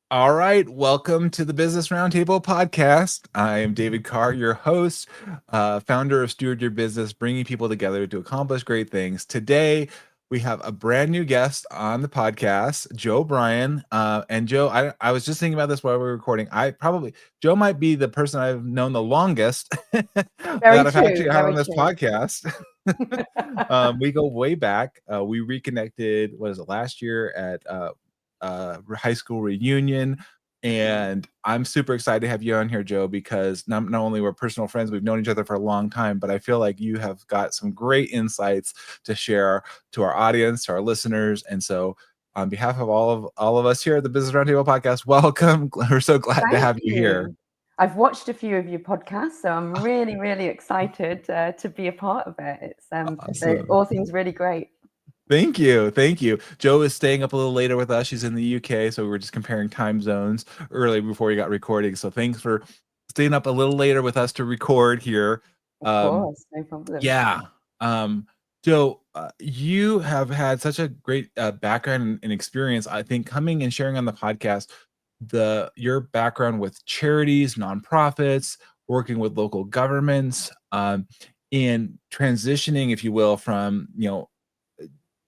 All right, welcome to the Business Roundtable Podcast. I am David Carr, your host, founder of Steward Your Business, bringing people together to accomplish great things. Today, we have a brand new guest on the podcast, Jo Bryan. And Jo, I was just thinking about this while we were recording. Joe might be the person I've known the longest that Very I've true, actually had on very this true. podcast. We go way back. We reconnected, what is it, last year at high school reunion. And I'm super excited to have you on here, Jo, because not only we're personal friends, we've known each other for a long time, but I feel like you have got some great insights to share to our audience, to our listeners. And so on behalf of all of us here at the Business Roundtable Podcast, welcome. We're so glad to Thank have you here. you. I've watched a few of your podcasts, so I'm really, really excited to be a part of it. It Awesome. all seems really great. Thank you. Thank you. Jo is staying up a little later with us. She's in the UK, so we were just comparing time zones early before we got recording. So thanks for staying up a little later with us to record here. Of Um, course, no problem. yeah. Jo, you have had such a great background and experience. I think coming and sharing on the podcast, your background with charities, nonprofits, working with local governments, in transitioning, if you will, from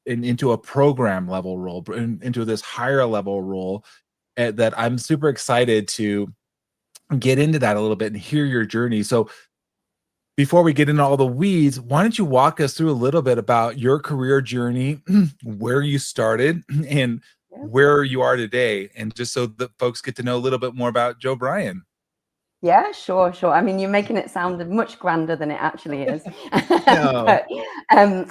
into a program level role, into this higher level role, that I'm super excited to get into that a little bit and hear your journey. So before we get into all the weeds, why don't you walk us through a little bit about your career journey, where you started and Yeah. where you are today, and just so that folks get to know a little bit more about Jo Bryan. Yeah, sure, sure. I mean, you're making it sound much grander than it actually is. No. But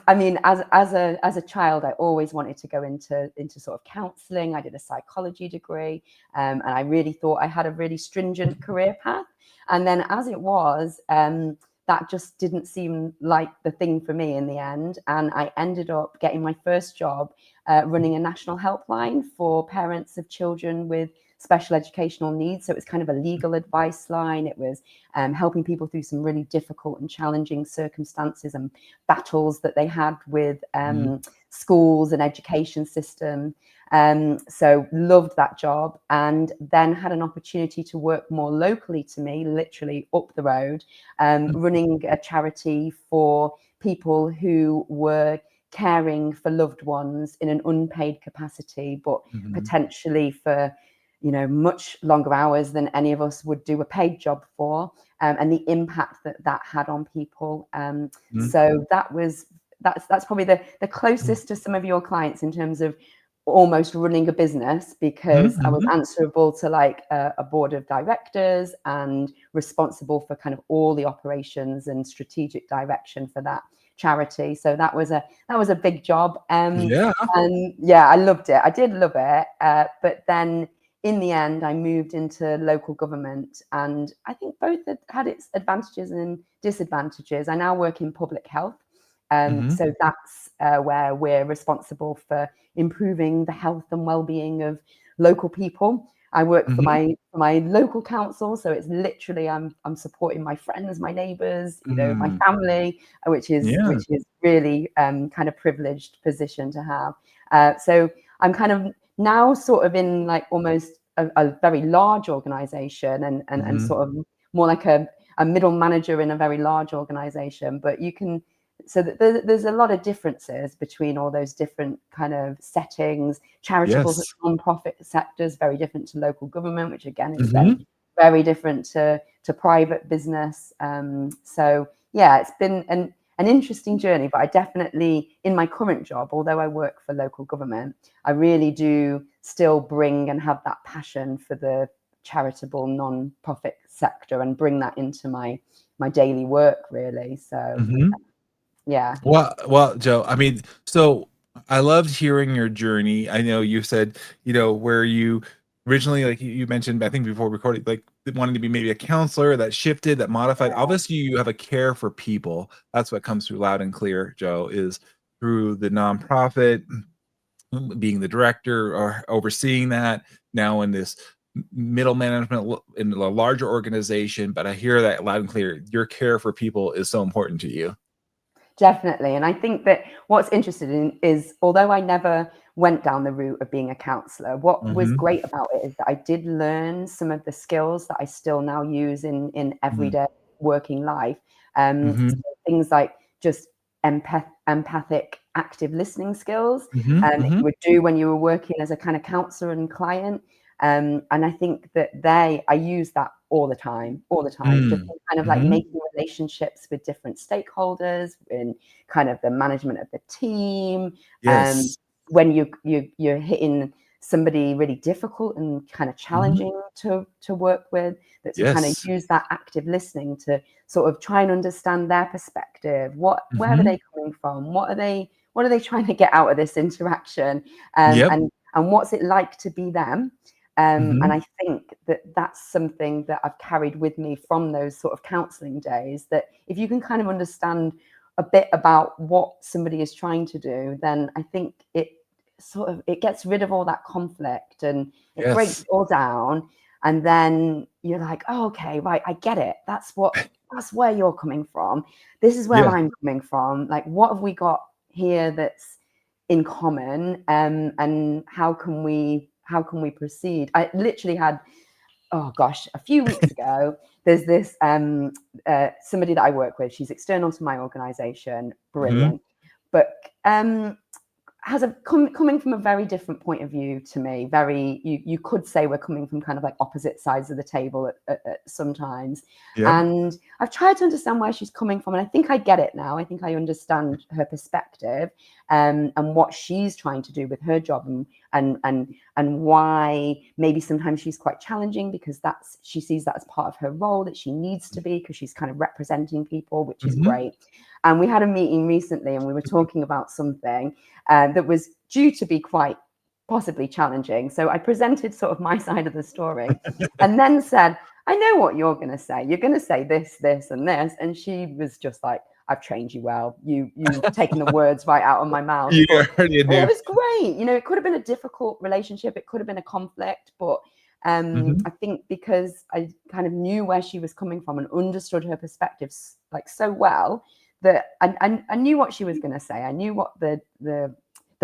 I mean, as a child, I always wanted to go into sort of counselling. I did a psychology degree, and I really thought I had a really stringent career path. And then, as it was, that just didn't seem like the thing for me in the end. And I ended up getting my first job running a national helpline for parents of children with special educational needs. So it was kind of a legal advice line. It was helping people through some really difficult and challenging circumstances and battles that they had with schools and education system. So loved that job, and then had an opportunity to work more locally to me, literally up the road, running a charity for people who were caring for loved ones in an unpaid capacity, but potentially for much longer hours than any of us would do a paid job for, and the impact that had on people. So that's probably the closest to some of your clients in terms of almost running a business, because I was answerable to like a board of directors and responsible for kind of all the operations and strategic direction for that charity. So that was a big job. Yeah. And yeah, I loved it. I did love it. But then in the end, I moved into local government, and I think both had its advantages and disadvantages. I now work in public health. So that's where we're responsible for improving the health and well-being of local people. I work for my local council, so it's literally I'm supporting my friends, my neighbours, my family, which is Yeah. really kind of privileged position to have. So I'm kind of now sort of in like almost a very large organization, and sort of more like a middle manager in a very large organization. But you can, so that there's a lot of differences between all those different kind of settings. Charitable Yes. non-profit sectors very different to local government, which again is then very different to private business. So yeah, it's been an interesting journey, but I definitely, in my current job, although I work for local government, I really do still bring and have that passion for the charitable non-profit sector and bring that into my daily work, really. So yeah. Well, Jo, I mean, so I loved hearing your journey. I know you said, where you originally, like you mentioned, I think before recording, like wanting to be maybe a counselor, that shifted, that modified. Obviously, you have a care for people. That's what comes through loud and clear, Jo, is through the nonprofit, being the director or overseeing that, now in this middle management in a larger organization. But I hear that loud and clear. Your care for people is so important to you. Definitely. And I think that what's interesting is, although I never went down the route of being a counselor. What was Mhm. great about it is that I did learn some of the skills that I still now use in Mhm. everyday working life. So Mhm. things like just empathic, active listening skills Mhm. that you Mhm. would do when you were working as a kind of counselor and client. And I think that I use that all the time, just Mm. in kind of like Mhm. making relationships with different stakeholders, in kind of the management of the team. Um, Yes. when you're hitting somebody really difficult and kind of Mhm. challenging to work with, that to kind of Yes. use that active listening to sort of try and understand their perspective. Where are Mhm. they coming from? What are they trying to get out of this interaction? Yep. And what's it like to be them? And Mhm. I think that that's something that I've carried with me from those sort of counselling days, that if you can kind of understand a bit about what somebody is trying to do, then I think it gets rid of all that conflict and it breaks Yes. it all down. And then you're like, oh, okay, right, I get it. That's where you're coming from. This is where Yeah. I'm coming from. Like, what have we got here that's in common? And how can we proceed? I literally had, oh gosh, a few weeks ago, there's this somebody that I work with. She's external to my organization, Mhm. brilliant, but has coming from a very different point of view to me. Very, you could say we're coming from kind of like opposite sides of the table at sometimes. Yep. And I've tried to understand where she's coming from, and I think I get it now. I think I understand her perspective, and what she's trying to do with her job, and why maybe sometimes she's quite challenging, because she sees that as part of her role, that she needs to be, because she's kind of representing people, which is Mhm. great. And we had a meeting recently, and we were talking about something that was due to be quite possibly challenging. So I presented sort of my side of the story, and then said, I know what you're going to say. You're going to say this, this, and this. And she was just like, I've trained you well. You've taken the words right out of my mouth. You But already it knew. was great. It could have been a difficult relationship. It could have been a conflict. But Mhm. I think because I kind of knew where she was coming from and understood her perspectives like so well, that I knew what she was going to say. I knew what the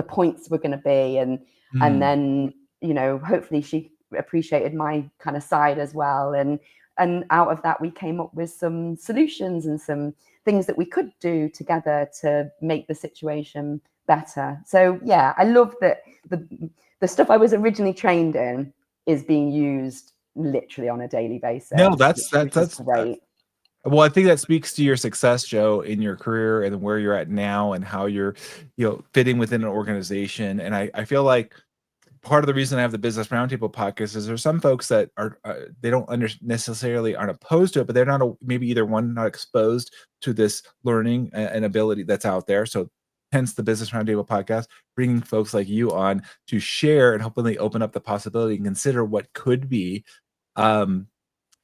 points were going to be, and Mm. then hopefully she appreciated my kind of side as well, and out of that we came up with some solutions and some things that we could do together to make the situation better. So yeah, I love that the stuff I was originally trained in is being used literally on a daily No, basis, that's which is that's great. well, I think that speaks to your success, Joe, in your career and where you're at now and how you're, fitting within an organization. And I feel like part of the reason I have the Business Roundtable podcast is there's some folks that are they don't necessarily aren't opposed to it, but they're not maybe either one not exposed to this learning and ability that's out there. So hence the Business Roundtable podcast, bringing folks like you on to share and hopefully open up the possibility and consider what could be. Um,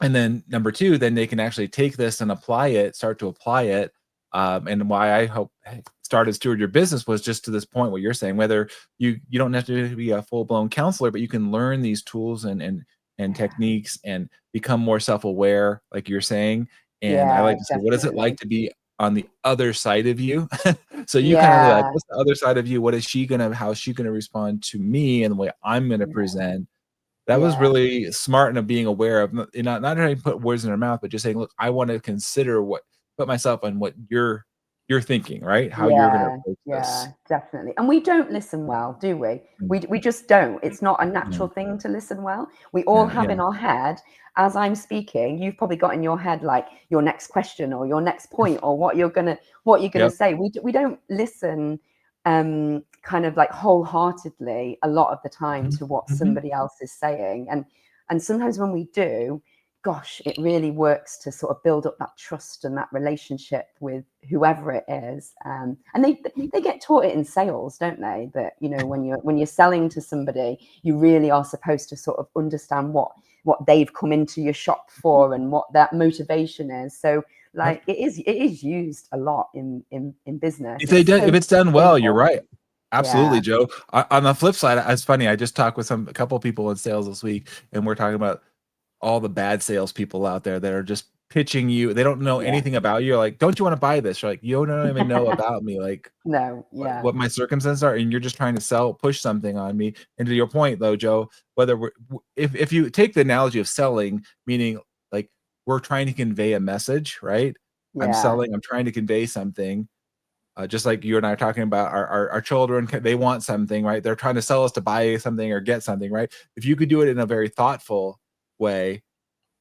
and then number two, then they can actually take this and start to apply it. And why I hope started Steward Your Business was just to this point, what you're saying, whether you don't have to be a full-blown counselor, but you can learn these tools and Yeah, techniques and become more self-aware, like you're saying. And I yeah, like to say, what is it like definitely. to be on the other side of you? So you kind of like, Yeah, what's the other side of you? How is she gonna respond to me and the way I'm gonna yeah, present? That was yeah, really smart, and of being aware of not trying to put words in her mouth, but just saying, "Look, I wanna consider put myself on what you're thinking, right? How you're gonna yeah, approach this." yeah, definitely. And we don't listen well, do we? Mm. We just don't. It's not a No, natural thing to listen well. We all no, have yeah. in our head, as I'm speaking, you've probably got in your head like your next question or your next point or what you're gonna Yep. say. We don't listen kind of like wholeheartedly a lot of the time Mhm, to what mhm. somebody else is saying. And sometimes when we do, gosh, it really works to sort of build up that trust and that relationship with whoever it is. And they get taught it in sales, don't they? That when you're selling to somebody, you really are supposed to sort of understand what they've come into your shop for and what that motivation is. So Yep. like it is used a lot in business. If It's if so it's done so well, you're important. right. Absolutely, Yeah. Joe. On the flip side, it's funny, I just talked with a couple people in sales this week, and we're talking about all the bad salespeople out there that are just pitching you. They don't know Yeah. anything about you. You're like, don't you want to buy this? You're like, you don't even know about me. Like, No, yeah. what my circumstances are, and you're just trying to push something on me. And to your point though, Jo, whether if you take the analogy of selling, meaning like we're trying to convey a message, right? I'm Yeah. selling, I'm trying to convey something. Just like you and I are talking about our children, they want something, right? They're trying to sell us to buy something or get something, right? If you could do it in a very thoughtful way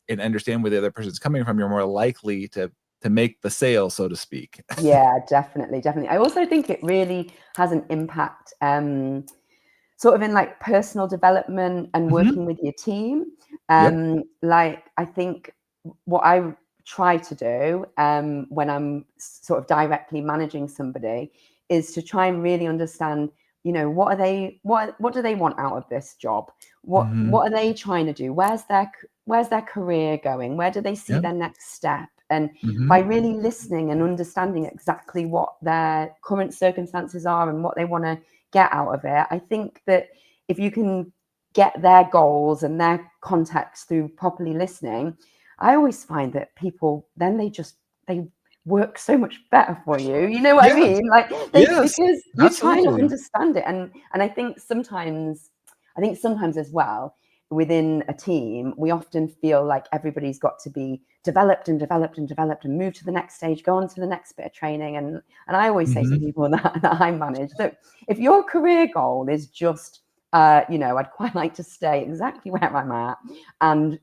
and understand where the other person's coming from, you're more likely to make the sale, so to speak. Yeah, definitely, definitely. I also think it really has an impact, sort of in like personal development and Mhm. working with your team. Yep. Like I think what I try to do when I'm sort of directly managing somebody is to try and really understand, what do they want out of this job? Mhm. What are they trying to do? Where's their career going? Where do they see Yep. their next step? And by Mhm. really listening and understanding exactly what their current circumstances are and what they want to get out of it, I think that if you can get their goals and their context through properly listening, I always find that people then they work so much better for you. You know what I Yes. mean? Like Yes. because you're trying to Absolutely. understand it. And I think sometimes as well, within a team, we often feel like everybody's got to be developed and developed and developed and move to the next stage, go on to the next bit of training. And I always say to Mhm. people that I manage, look, if your career goal is just, I'd quite like to stay exactly where I'm at and,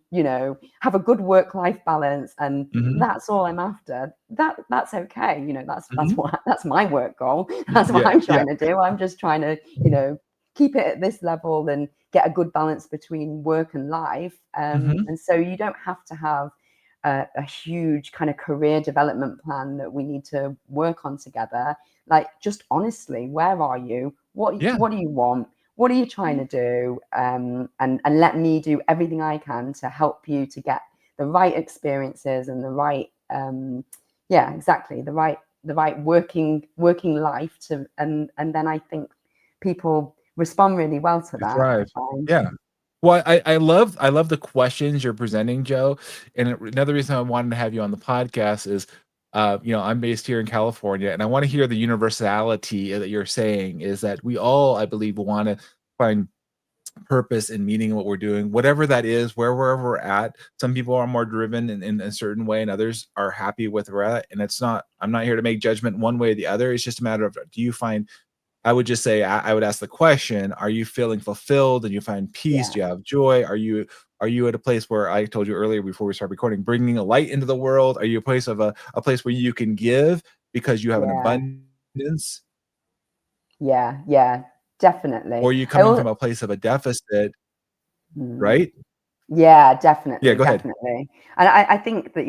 have a good work-life balance, and Mhm. that's all I'm after. That's okay. That's Mhm. what that's my work goal. That's what Yeah. I'm Yeah. trying to do. I'm just trying to, keep it at this level and get a good balance between work and life. Mhm. And so you don't have to have a huge kind of career development plan that we need to work on together. Like, just honestly, where are you? Yeah. What do you want? What are you trying to do? And let me do everything I can to help you to get the right experiences and the right, yeah, exactly, the right working life to, and then I think people respond really well to To that. I thrive. find. Yeah. Well, I love the questions you're presenting, Jo, and another reason I wanted to have you on the podcast is, I'm based here in California, and I wanna hear the universality that you're saying is that we all, I believe, wanna find purpose and meaning in what we're doing, whatever that is, wherever we're at. Some people are more driven in a certain way, and others are happy with where we're at, and I'm not here to make judgment one way or the other. It's just a matter of, do you find I would just say I would ask the question, are you feeling fulfilled? And you find peace? Yeah, Do you have joy? Are you at a place where, I told you earlier before we start recording, bringing a light into the world? Are you a place of a place where you can give because you have an yeah, abundance? yeah, yeah, Or definitely. are you coming from a place of a deficit, Mm. right? Yeah, Yeah, definitely, go ahead. definitely. And I think that,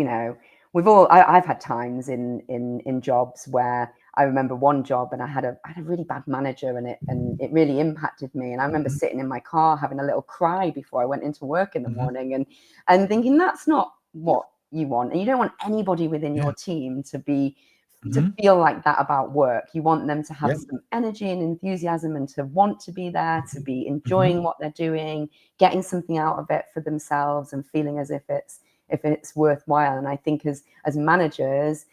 I've had times in jobs where I remember one job, and I had a really bad manager, and it really impacted me. And I remember Mhm, sitting in my car having a little cry before I went into work in the mhm. morning, and thinking that's not what you want. And you don't want anybody within Yeah. your team to Mhm. feel like that about work. You want them to have Yeah. some energy and enthusiasm, and to want to be there, to be Mhm. enjoying what they're doing, getting something out of it for themselves, and feeling as if it's worthwhile. And I think as managers,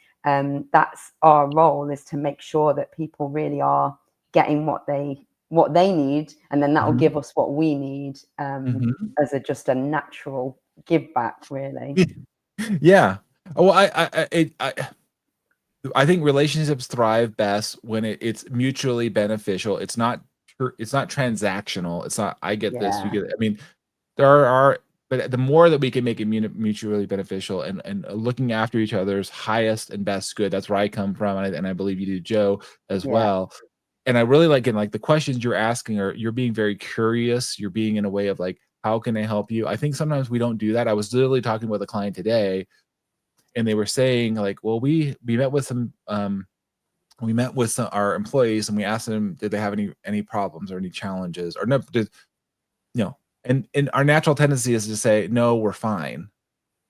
that's our role, is to make sure that people really are getting what they need, and then that will Mhm. give us what we need, Mhm. as just a natural give back, really. Yeah. Oh, well, I think relationships thrive best when it's mutually beneficial. It's not transactional. It's not, I get this, you Yeah, get it. I mean, there are, but the more that we can make it mutually beneficial, and looking after each other's highest and best good. That's where I come from, and I believe you do, Jo, as yeah, well. And I really like, and like the questions you're asking, are you're being very curious. You're being in a way of like, how can I help you? I think sometimes we don't do that. I was literally talking with a client today, and they were saying like, well, we met with our employees, and we asked them, did they have any problems or any challenges, or no, you know, and our natural tendency is to say, no, we're fine.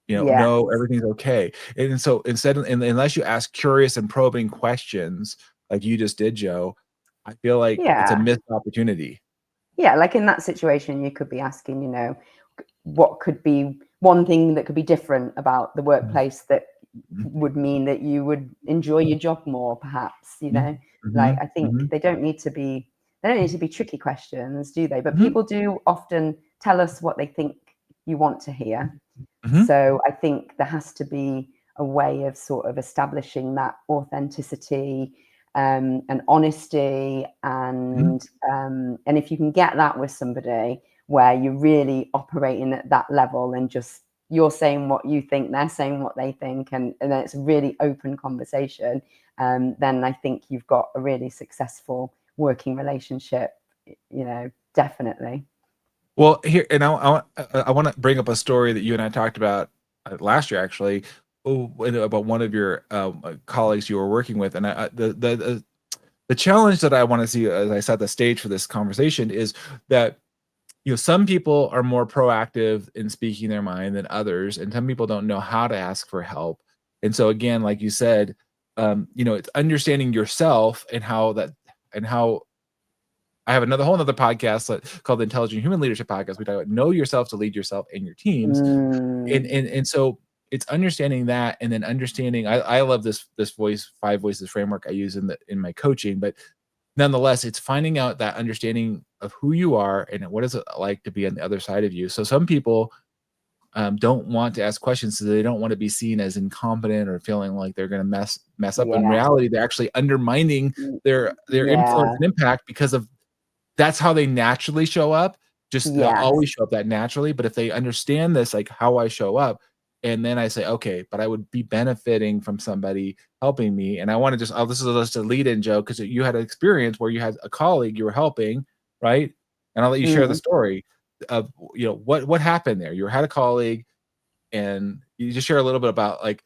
yes, No, everything's okay. And so unless you ask curious and probing questions like you just did, Jo, I feel like it's a yeah. missed opportunity. Yeah, like in that situation, you could be asking, what could be one thing that could be different about the workplace that would mean that you would enjoy your job more, perhaps, you know. Like, I think they don't need to be tricky questions, do they? But people do often tell us what they think you want to hear. So I think there has to be a way of sort of establishing that authenticity and honesty, and if you can get that with somebody where you're really operating at that level and just you're saying what you think, they're saying what they think, and then it's a really open conversation, then I think you've got a really successful working relationship, you know, definitely. Well, here, and I want to bring up a story that you and I talked about last year, actually, about one of your colleagues you were working with, and the challenge that I want to see as I set the stage for this conversation is that, you know, some people are more proactive in speaking their mind than others, and some people don't know how to ask for help. And so, again, like you said, you know, it's understanding yourself and how I have whole nother podcast called the Intelligent Human Leadership Podcast. We talk about know yourself to lead yourself and your teams. And so it's understanding that, and then understanding, I love this 5 voices framework I use in my coaching, but nonetheless, it's finding out that understanding of who you are and what is it like to be on the other side of you. So some people don't want to ask questions, so they don't want to be seen as incompetent or feeling like they're going to mess up. In reality, they're actually undermining their influence and impact, because of that's how they naturally show up. They'll always show up that naturally. But if they understand this, like how I show up, and then I say, okay, but I would be benefiting from somebody helping me. And I want to this is just a lead in, Jo, because you had an experience where you had a colleague you were helping, right? And I'll let you share the story of, you know, what happened there. You had a colleague, and you just share a little bit about, like,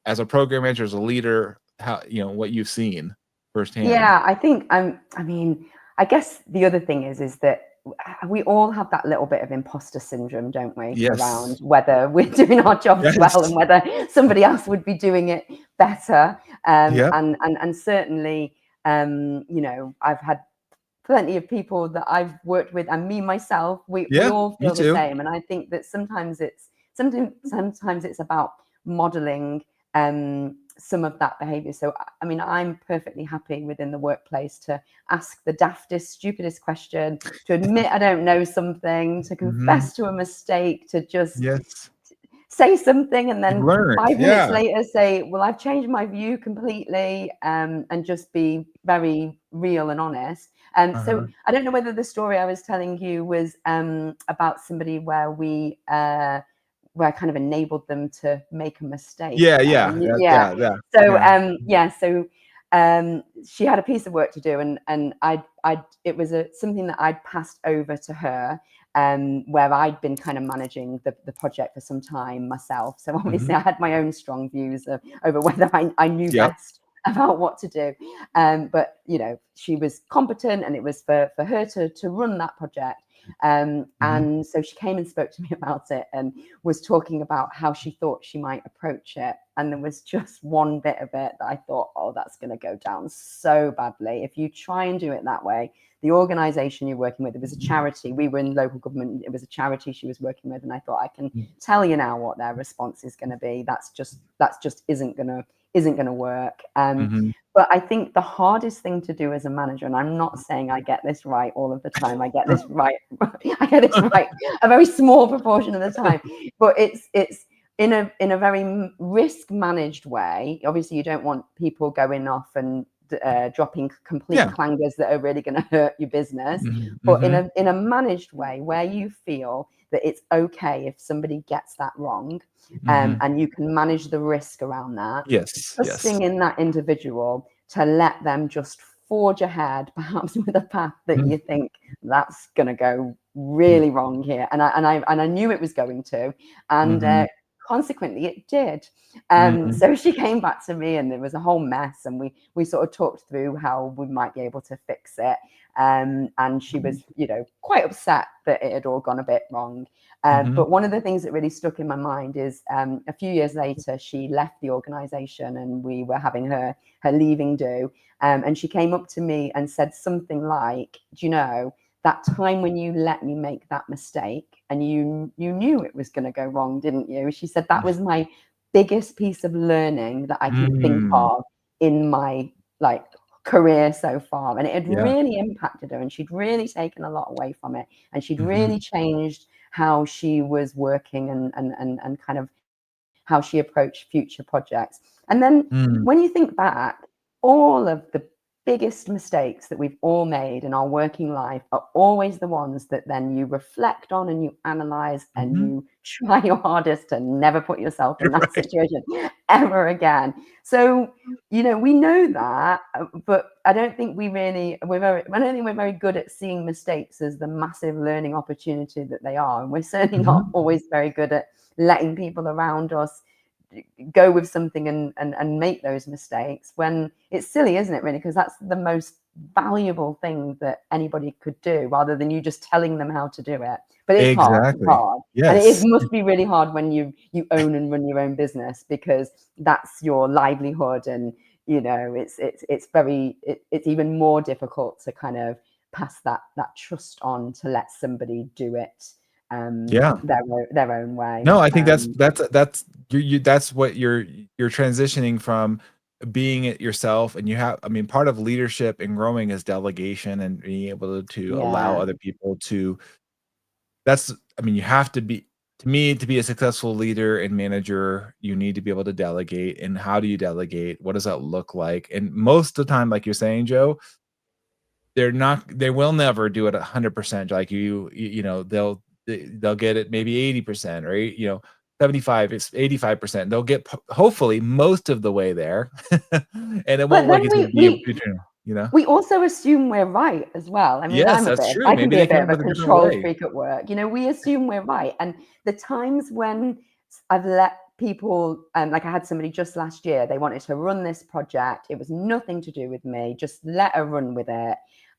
as a program manager, as a leader, how, you know, what you've seen firsthand. Yeah, I think I mean, I guess the other thing is that we all have that little bit of imposter syndrome, don't we? Yes. Around whether we're doing our jobs well and whether somebody else would be doing it better. And certainly, you know, I've had plenty of people that I've worked with, and me myself, we all feel the same. And I think that sometimes it's about modeling some of that behavior. So, I mean, I'm perfectly happy within the workplace to ask the daftest, stupidest question, to admit I don't know something, to confess to a mistake, to just say something, and then 5 minutes later say, well, I've changed my view completely, and just be very real and honest. So I don't know whether the story I was telling you was about somebody where where I kind of enabled them to make a mistake. So she had a piece of work to do, and it was something that I'd passed over to her, where I'd been kind of managing the project for some time myself. So obviously I had my own strong views over whether I knew best about what to do. But, you know, she was competent, and it was for her to run that project. And so she came and spoke to me about it, and was talking about how she thought she might approach it. And there was just one bit of it that I thought, oh, that's going to go down so badly. If you try and do it that way, the organization you're working with, it was a charity. We were in local government. It was a charity she was working with. And I thought, I can tell you now what their response is going to be. That's just isn't going to work. But I think the hardest thing to do as a manager, and I'm not saying I get this right all of the time, I get this right a very small proportion of the time, but it's in a very risk managed way. Obviously, you don't want people going off and dropping complete clangers that are really going to hurt your business, but in a managed way where you feel that it's okay if somebody gets that wrong, and you can manage the risk around that. Trusting in that individual to let them just forge ahead, perhaps with a path that you think that's going to go really wrong here, and I knew it was going to, and consequently it did. So she came back to me, and there was a whole mess, and we sort of talked through how we might be able to fix it. And she was, you know, quite upset that it had all gone a bit wrong. But one of the things that really stuck in my mind is a few years later, she left the organization, and we were having her leaving do. And she came up to me and said something like, do you know, that time when you let me make that mistake and you knew it was going to go wrong, didn't you? She said that was my biggest piece of learning that I can think of in my like career so far. And it had really impacted her, and she'd really taken a lot away from it, and she'd really changed how she was working and kind of how she approached future projects. And then when you think back, all of the biggest mistakes that we've all made in our working life are always the ones that then you reflect on and you analyze and you try your hardest to never put yourself in that situation ever again. So, you know, we know that, but I don't think we're very good at seeing mistakes as the massive learning opportunity that they are. And we're certainly not always very good at letting people around us go with something and make those mistakes, when it's silly, isn't it, really? Because that's the most valuable thing that anybody could do, rather than you just telling them how to do it. But it's hard. And it must be really hard when you own and run your own business, because that's your livelihood, and you know it's even more difficult to kind of pass that trust on to let somebody do it their own way. No, I think that's what you're transitioning from, being it yourself. And you have, I mean, part of leadership and growing is delegation and being able to allow other people to, I mean, you have to be, to me, to be a successful leader and manager, you need to be able to delegate. And how do you delegate? What does that look like? And most of the time, like you're saying, Jo, they will never do it 100%. Like you know, they'll get it maybe 80%, or 75, it's 85%. They'll get hopefully most of the way there. And it won't, like, it's gonna be we also assume we're right as well. I mean, yes, that's true. I can Maybe be they a bit come of a with a different control way. freak at work. You know, we assume we're right. And the times when I've let people, like I had somebody just last year, they wanted to run this project. It was nothing to do with me. Just let her run with it.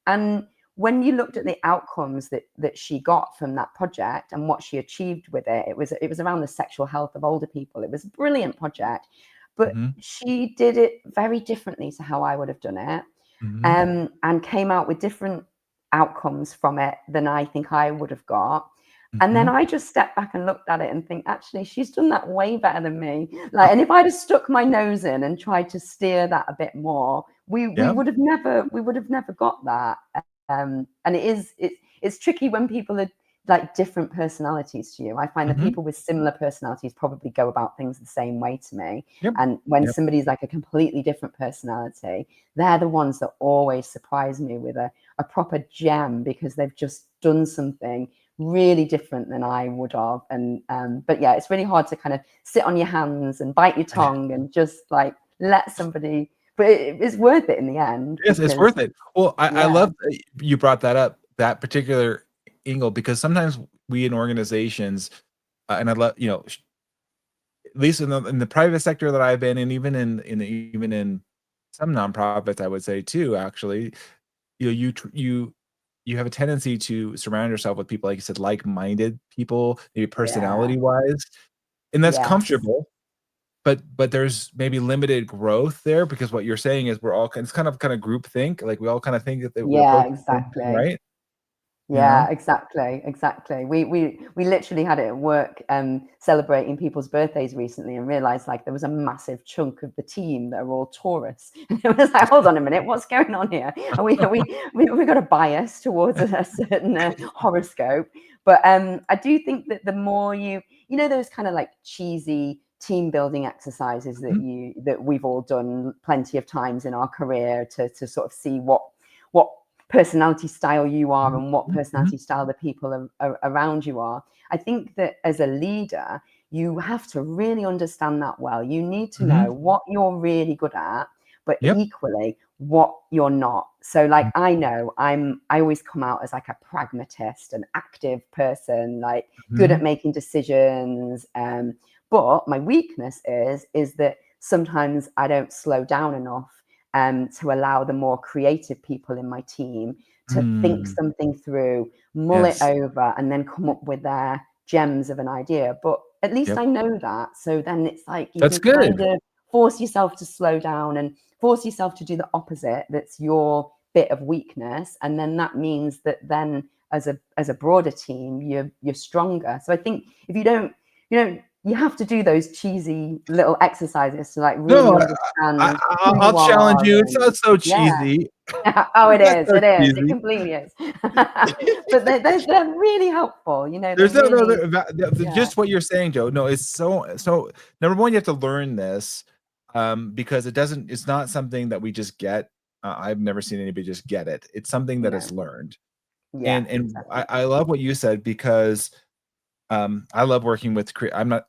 And when you looked at the outcomes that she got from that project and what she achieved with it, it was around the sexual health of older people. It was a brilliant project, but she did it very differently to how I would have done it, and came out with different outcomes from it than I think I would have got. And then I just stepped back and looked at it and think, actually, she's done that way better than me. Like, and if I'd have stuck my nose in and tried to steer that a bit more, we would have never got that. And it's tricky when people are like different personalities to you. I find that people with similar personalities probably go about things the same way to me. And when somebody's like a completely different personality, they're the ones that always surprise me with a proper gem, because they've just done something really different than I would have. And but yeah, it's really hard to kind of sit on your hands and bite your tongue and just like let somebody, but it's worth it in the end. Yes, it's worth it. Well, I love that you brought that up, that particular angle, because sometimes we in organizations, and I love, at least in the private sector that I've been in, even in some nonprofits, I would say too, actually, you have a tendency to surround yourself with people, like you said, like-minded people, maybe personality-wise, and that's comfortable. But there's maybe limited growth there, because what you're saying is it's kind of group think, like we all kind of think that we approach the same thing, right? Yeah, exactly. We literally had it at work, celebrating people's birthdays recently, and realized like there was a massive chunk of the team that are all Taurus. And it was like, hold on a minute, what's going on here? And we got a bias towards a certain horoscope. But I do think that the more you know those kind of like cheesy team building exercises that we've all done plenty of times in our career to sort of see what personality style you are and what personality style the people around you are. I think that as a leader, you have to really understand that well. You need to know what you're really good at, but equally what you're not. So like, I know I always come out as like a pragmatist, an active person, like good at making decisions. But my weakness is that sometimes I don't slow down enough to allow the more creative people in my team to think something through, mull it over, and then come up with their gems of an idea. But at least I know that. So then it's like you can kind of force yourself to slow down and force yourself to do the opposite. That's your bit of weakness. And then that means that then as a broader team, you're stronger. So I think if you have to do those cheesy little exercises to like really No, understand who I'll you challenge are. you. It's not And so yeah. cheesy. Oh, it It's not is. so It is. It cheesy. completely is. But they're really helpful. They're There's no, really, yeah, just what you're saying, Joe. No, it's so. Number one, you have to learn this, because it's not something that we just get. I've never seen anybody just get it. It's something that is no, learned. yeah, And exactly. I love what you said, because I love working with I'm not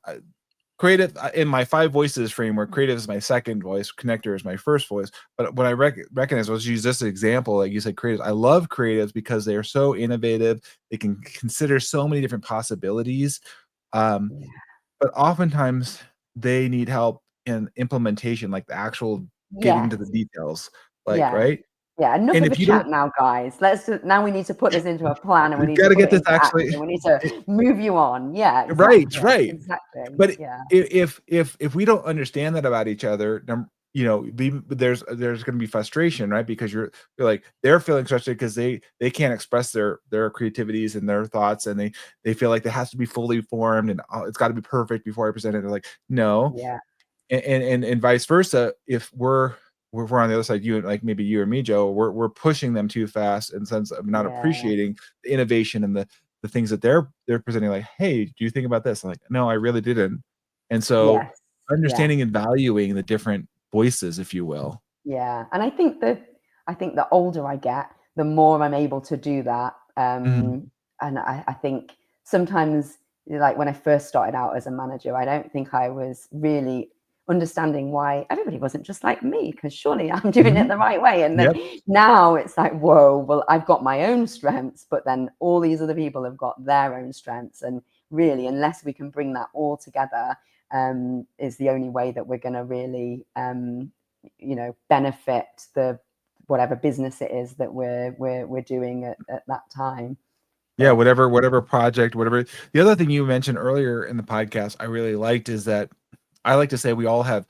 creative in my 5 voices framework. Creative is my second voice, connector is my first voice. But when I recognize, let's use this example, like you said, creatives. I love creatives because they are so innovative. They can consider so many different possibilities. Um, Yeah. but oftentimes they need help in implementation, like the actual getting to the Yes. details, like, Yeah. right? Yeah. Enough And of a if you don't, chat now, guys. Now we need to put this into a plan, and we you need to got to put get it this into actually. action. We need to move you on. Yeah, Right, exactly. right. Exactly. But Yeah. if we don't understand that about each other, there's going to be frustration, right? Because you're like, they're feeling frustrated because they can't express their creativities and their thoughts, and they feel like it has to be fully formed, and it's got to be perfect before I present it. They're like, no. Yeah. And vice versa. If we're on the other side, you, like maybe you or me, Joe, we're pushing them too fast in the sense of not Yeah. appreciating the innovation and the things that they're presenting. Like, hey, do you think about this? I'm like, no, I really didn't. And so Yes. Yes. understanding and valuing the different voices, if you will. Yeah. And I think the older I get, the more I'm able to do that. Mhm. And I think sometimes, like when I first started out as a manager, I don't think I was really understanding why everybody wasn't just like me, because surely I'm doing it Mhm. the right way. And then Yep. now it's like, whoa, well, I've got my own strengths, but then all these other people have got their own strengths. And really, unless we can bring that all together, is the only way that we're going to really benefit the whatever business it is that we're doing at that time. Yeah, But whatever project, whatever. The other thing you mentioned earlier in the podcast I really liked is that I like to say we all have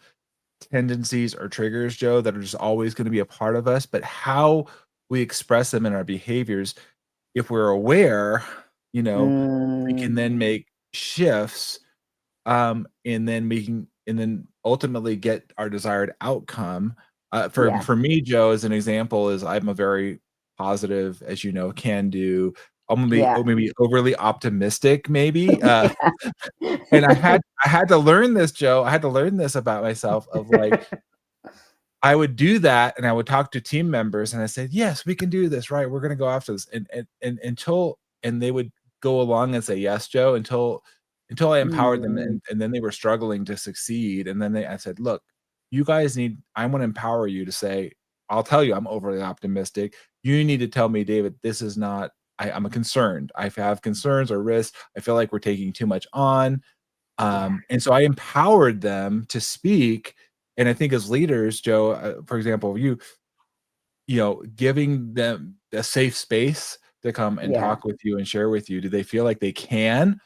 tendencies or triggers, Joe, that are just always going to be a part of us, but how we express them in our behaviors, if we're aware, you know, we mm, can then make shifts, and then ultimately get our desired outcome. For yeah, for me, Joe, as an example, is I'm a very positive, as you know, can do. I'm gonna be yeah, maybe overly optimistic, maybe. And I yeah. had to learn this, Joe. I had to learn this about myself of like, I would do that and I would talk to team members and I said, "Yes, we can do this, right? We're gonna go after this." And until and they would go along and say, "Yes, Joe," until I empowered them, Mm, and then they were struggling to succeed. And then I said, "Look, you guys I want to empower you to say, I'll tell you I'm overly optimistic. You need to tell me, David, this is not I'm concerned. I have concerns or risks. I feel like we're taking too much on." yeah, And so I empowered them to speak. And I think as leaders, Joe, for example, giving them a safe space to come and yeah. talk with you and share with you. Do they feel like they can,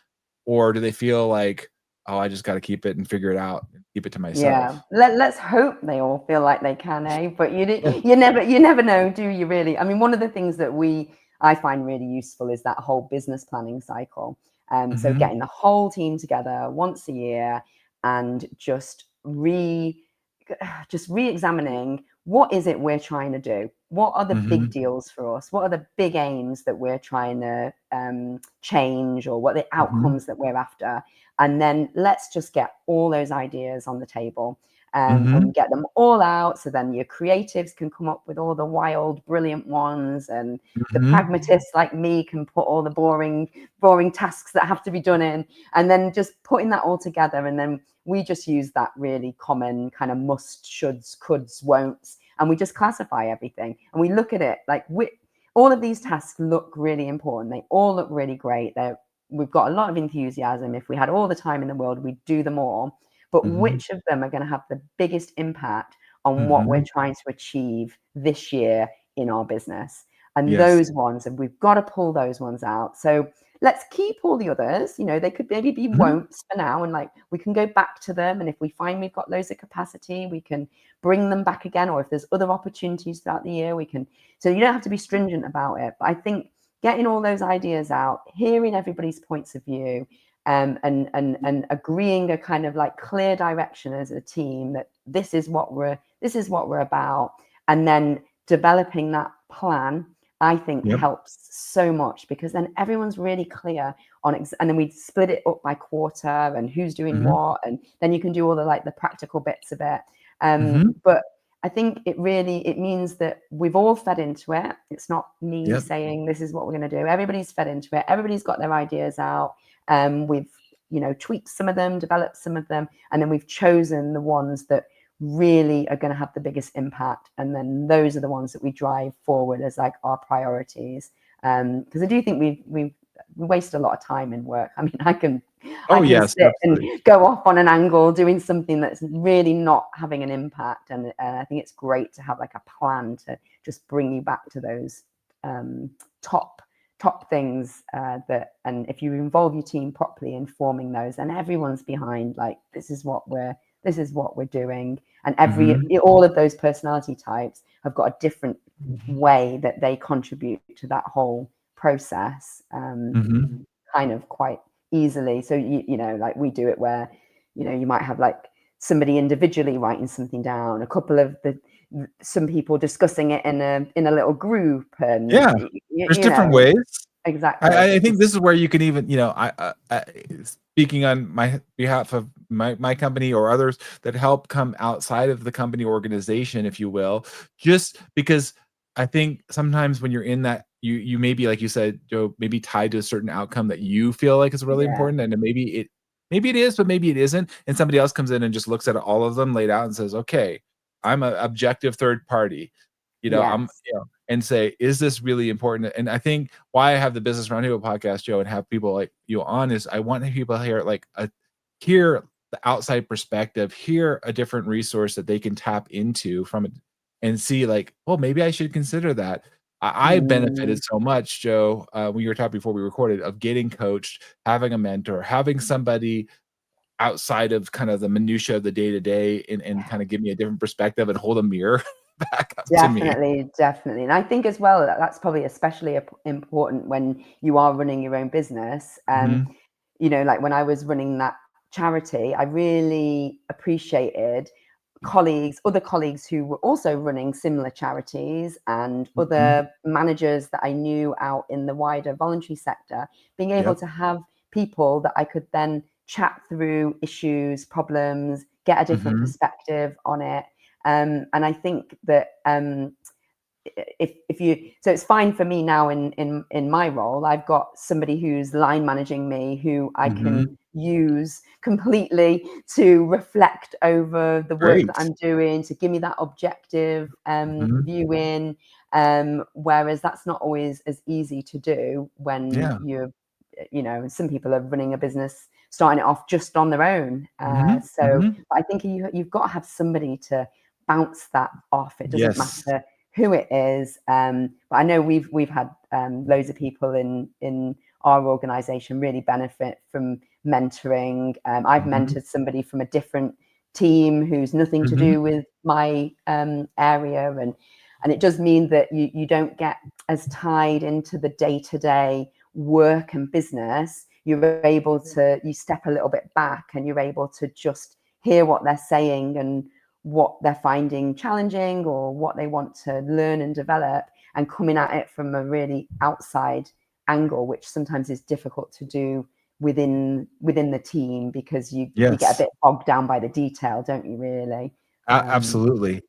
or do they feel like, oh, I just got to keep it and figure it out and keep it to Yeah, myself? let's hope they all feel like they can, eh? But you never know, do you really? I mean, one of the things that I find really useful is that whole business planning cycle. So Mhm, getting the whole team together once a year and just re-examining what is it we're trying to do? What are the big mhm, deals for us? What are the big aims that we're trying to change, or what are the mhm, outcomes that we're after? And then let's just get all those ideas on the table, mhm, and get them all out. So then your creatives can come up with all the wild, brilliant ones, and the mhm, pragmatists like me can put all the boring tasks that have to be done in, and then just putting that all together. And then we just use that really common kind of must, shoulds, coulds, won'ts, and we just classify everything. And we look at it like all of these tasks look really important. They all look really great. We've got a lot of enthusiasm. If we had all the time in the world, we'd do them all. But mhm, which of them are going to have the biggest impact on what we're mhm. trying to achieve this year in our business? And Yes. those ones, and we've got to pull those ones out. So let's keep all the others. They could maybe be Mhm, won'ts for now, and like we can go back to them. And if we find we've got loads of capacity, we can bring them back again. Or if there's other opportunities throughout the year, we can. So you don't have to be stringent about it. But I think getting all those ideas out, hearing everybody's points of view, and agreeing a kind of like clear direction as a team that this is what we're about, and then developing that plan, I think Yep. helps so much, because then everyone's really clear on and then we split it up by quarter and who's doing Mhm. what, and then you can do all the practical bits of it. Mhm. But I think it means that we've all fed into it. It's not me Yep. saying this is what we're going to do. Everybody's fed into it. Everybody's got their ideas out. We've tweaked some of them, developed some of them, and then we've chosen the ones that really are going to have the biggest impact, and then those are the ones that we drive forward as like our priorities. Because I do think we waste a lot of time in work. I mean, I can Oh, yes, sit and absolutely. go off on an angle doing something that's really not having an impact, and I think it's great to have like a plan to just bring you back to those top things that, and if you involve your team properly in forming those, and everyone's behind like this is what we're doing, and Mhm. all of those personality types have got a different way that they contribute to that whole process, Mhm. kind of quite easily. So like we do it where you might have like somebody individually writing something down, a couple of some people discussing it in a little group, and Yeah. There's different ways. exactly. I think this is where you can even, speaking on my behalf of my company or others that help come outside of the company organization, if you will, just because I think sometimes when you're in that, you may be, like you said, Joe, maybe tied to a certain outcome that you feel like is really Yeah. important, and then maybe it is, but maybe it isn't, and somebody else comes in and just looks at all of them laid out and says, "Okay, I'm a objective third party." I'm, Yes. and say, "Is this really important?" And I think why I have the Business Roundtable podcast, Joe, and have people like you on is I want people to hear the outside perspective, hear a different resource that they can tap into from it and see like, "Well, maybe I should consider that." I benefited Mm, so much, Joe, when you were talking before we recorded, of getting coached, having a mentor, having somebody outside of kind of the minutia of the day to day and kind of give me a different perspective and hold a mirror back up to me. definitely. And I think as well that that's probably especially important when you are running your own business. Mhm. Like when I was running that charity, I really appreciated other colleagues who were also running similar charities, and Mhm. other managers that I knew out in the wider voluntary sector, being able Yep. to have people that I could then chat through issues, problems, get a different Mhm. perspective on it. And I think that if you so it's fine for me now in my role. I've got somebody who's line managing me, who I Mhm. can use completely to reflect over the work that Great. I'm doing, to give me that objective Mhm. view in, whereas that's not always as easy to do when Yeah. some people are running a business, starting it off just on their own. Mhm. So Mhm. I think you've got to have somebody to bounce that off. It doesn't Yes. matter who it is. But I know we've had loads of people in our organization really benefit from mentoring. I've Mhm. mentored somebody from a different team who's nothing to Mhm. do with my area, and it does mean that you don't get as tied into the day-to-day work and business. You step a little bit back, and you're able to just hear what they're saying and what they're finding challenging, or what they want to learn and develop, and coming at it from a really outside angle, which sometimes is difficult to do within the team, because you get a Yes. bit bogged down by the detail, don't you, really? Absolutely.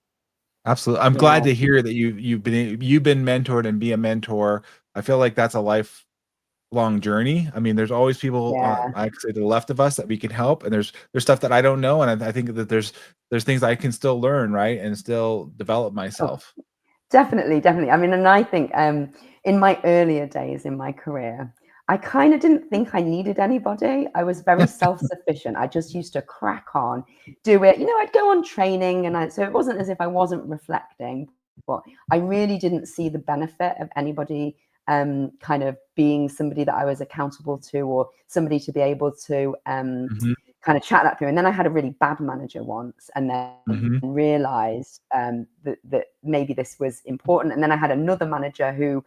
Absolutely. I'm glad Yeah, to hear that you've been mentored and be a mentor. I feel like that's a lifelong journey. I mean, there's always people, yeah. I could say to the left of us that we can help, and there's stuff that I don't know, and I think that there's things I can still learn, right, and still develop Oh, myself. definitely. I mean, and I think in my earlier days in my career, I kind of didn't think I needed anybody. I was very self-sufficient. I just used to crack on, do it. I'd go on training, so it wasn't as if I wasn't reflecting, but I really didn't see the benefit of anybody kind of being somebody that I was accountable to, or somebody to be able to Mhm. kind of chat that through. And then I had a really bad manager once, and then Mhm. realized that maybe this was important. And then I had another manager who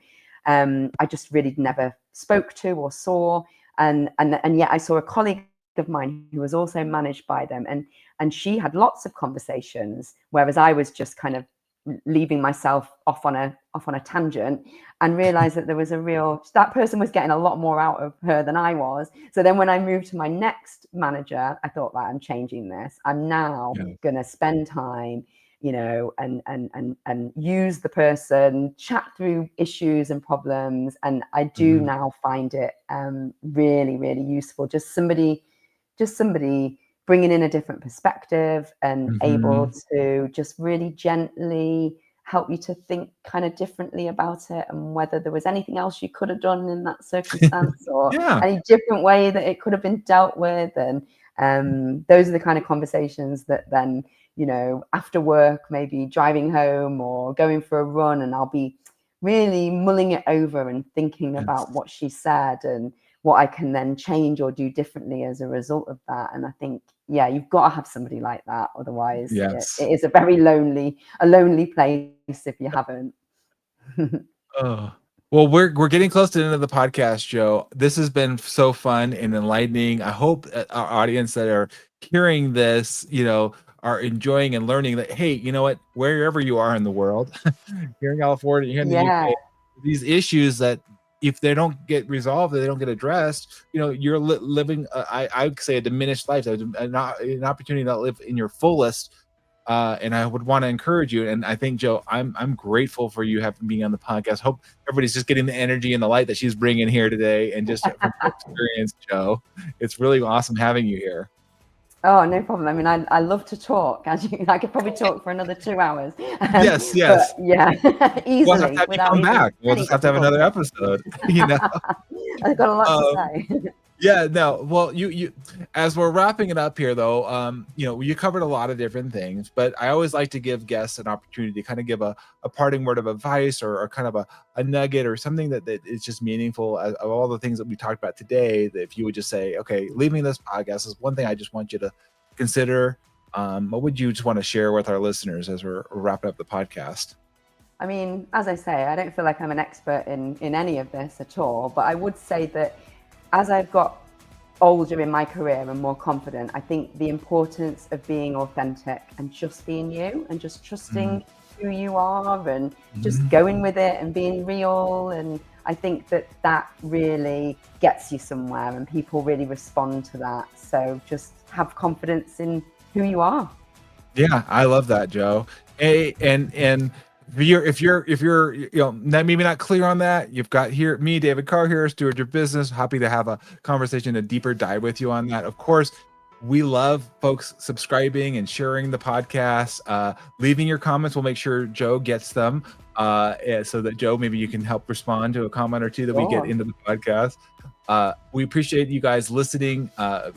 I just really never spoke to or saw. And yet I saw a colleague of mine who was also managed by them, and she had lots of conversations, whereas I was just kind of leaving myself off on a tangent, and realized that there was that person was getting a lot more out of her than I was. So then when I moved to my next manager, I thought, right, I'm changing this. I'm now going to spend time, and use the person, chat through issues and problems. And I do now find it really, really useful. Just somebody bringing in a different perspective and able to just really gently help you to think kind of differently about it, and whether there was anything else you could have done in that circumstance or any different way that it could have been dealt with. And those are the kind of conversations that then, after work, maybe driving home or going for a run, and I'll be really mulling it over and thinking about what she said and what I can then change or do differently as a result of that. And I think, you've got to have somebody like that. Otherwise, it is a very lonely place if you haven't. Well, we're getting close to the end of the podcast, Jo. This has been so fun and enlightening. I hope our audience that are hearing this, are enjoying and learning that, hey, you know what, wherever you are in the world, here in California, here in the UK, these issues that if they don't get resolved, they don't get addressed, you're living, I would say, a diminished life, an opportunity to live in your fullest. And I would want to encourage you. And I think, Jo, I'm grateful for you being on the podcast. Hope everybody's just getting the energy and the light that she's bringing here today. And just from your experience, Jo, it's really awesome having you here. Oh, no problem. I mean, I love to talk. As I could probably talk for another 2 hours. Yes. But, easily. We'll have to have you come back. We'll just have to have another episode. I've got a lot to say. Yeah, no. Well, you as we're wrapping it up here, though, you covered a lot of different things, but I always like to give guests an opportunity to kind of give a parting word of advice or kind of a nugget or something that is just meaningful of all the things that we talked about today. That if you would just say, okay, leaving this podcast is one thing I just want you to consider. What would you just want to share with our listeners as we're wrapping up the podcast? I mean, as I say, I don't feel like I'm an expert in any of this at all, but I would say that as I've got older in my career and more confident, I think the importance of being authentic and just being you and just trusting who you are and just going with it and being real. And I think that really gets you somewhere, and people really respond to that. So just have confidence in who you are. Yeah, I love that, Jo. And if you're maybe not clear on that, you've got here me, David Carr here, Steward Your Business. Happy to have a conversation, a deeper dive with you on that. Of course, we love folks subscribing and sharing the podcast, leaving your comments. We'll make sure Jo gets them, so that Jo, maybe you can help respond to a comment or two that we get into the podcast. We appreciate you guys listening,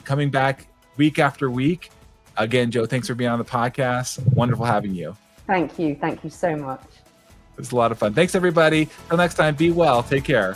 coming back week after week. Again, Jo, thanks for being on the podcast. Wonderful having you. Thank you. Thank you so much. It's a lot of fun. Thanks, everybody. Till next time, be well. Take care.